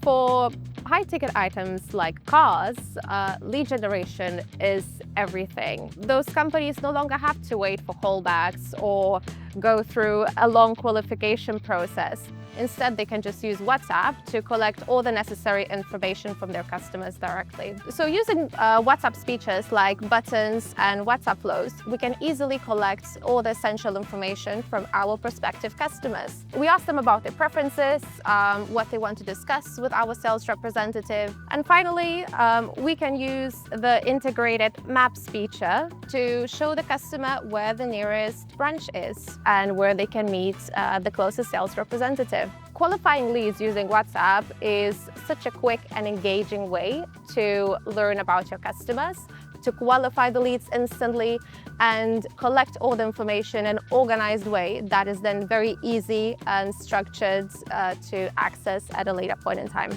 For high-ticket items like cars, lead generation is everything. Those companies no longer have to wait for callbacks or go through a long qualification process. Instead, they can just use WhatsApp to collect all the necessary information from their customers directly. So using WhatsApp features like buttons and WhatsApp flows, we can easily collect all the essential information from our prospective customers. We ask them about their preferences, what they want to discuss with our sales representative. And finally, we can use the integrated Maps feature to show the customer where the nearest branch is and where they can meet the closest sales representative. Qualifying leads using WhatsApp is such a quick and engaging way to learn about your customers, to qualify the leads instantly and collect all the information in an organized way that is then very easy and structured to access at a later point in time.